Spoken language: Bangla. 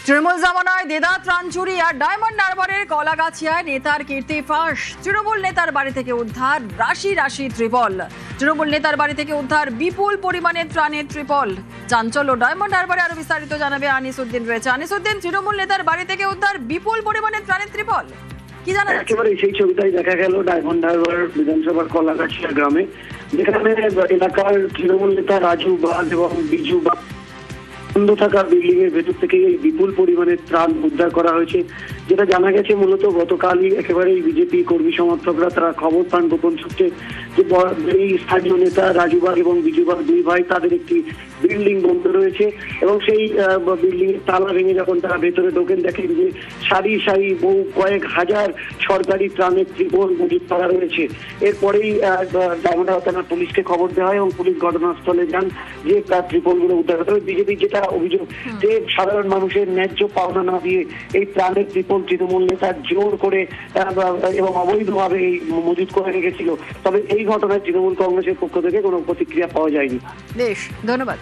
তৃণমূল জামানায় দেদা ত্রাণ চুরি আর ডায়মন্ড হারবারের কলাগাছিয়ায় নেতার কীর্তি ফাঁস। তৃণমূল নেতার বাড়ি থেকে উদ্ধার রাশি রাশি ত্রিপল। তৃণমূল নেতার বাড়ি থেকে উদ্ধার বিপুল পরিমাণে ত্রাণের ত্রিপল। চাঞ্চল্য ডায়মন্ড হারবারে, আরো বিস্তারিত জানাবে আনিসউদ্দিন রয়েছে। আনিসউদ্দিন, তৃণমূল নেতার বাড়ি থেকে উদ্ধার বিপুল পরিমাণে ত্রাণের ত্রিপল, কি জানা যাচ্ছে? একেবারে সেই ছবিটাই দেখা গেল ডায়মন্ড হারবার বিধানসভার কলাগাছিয়া গ্রামে, যেখানে এলাকার তৃণমূল নেতা রাজু বাগ এবং বিজু বাগ বন্ধ থাকা বিল্ডিং এর ভেতর থেকে এই বিপুল পরিমাণে ত্রাণ উদ্ধার করা হয়েছে। যেটা জানা গেছে মূলত গতকালই একেবারেই বিজেপি কর্মী সমর্থকরা তারা খবর পান গোপন সূত্রে যে এই স্থানীয় নেতা রাজু বাগ এবং বিজু বাগ দুই ভাই তাদের একটি বিল্ডিং বন্ধ রয়েছে এবং সেই বিল্ডিং এর তালা ভেঙে যখন তারা ভেতরে ঢোকেন দেখেন যে সারি সারি বহু কয়েক হাজার সরকারি ত্রাণের ত্রিপল মজুত করা রয়েছে। এরপরেই ডায়মন্ড হারবার থানার পুলিশকে খবর দেওয়া হয় এবং পুলিশ ঘটনাস্থলে যান যে তার ত্রিপলগুলো উদ্ধার করতে হবে। বিজেপি যেটা অভিযোগ যে সাধারণ মানুষের ন্যায্য পাওনা না দিয়ে এই ত্রাণের ত্রিপল তৃণমূল নেতা জোর করে এবং অবৈধভাবে মজুত করে রেখেছিল। তবে এই ঘটনায় তৃণমূল কংগ্রেসের পক্ষ থেকে কোনো প্রতিক্রিয়া পাওয়া যায়নি। বেশ, ধন্যবাদ।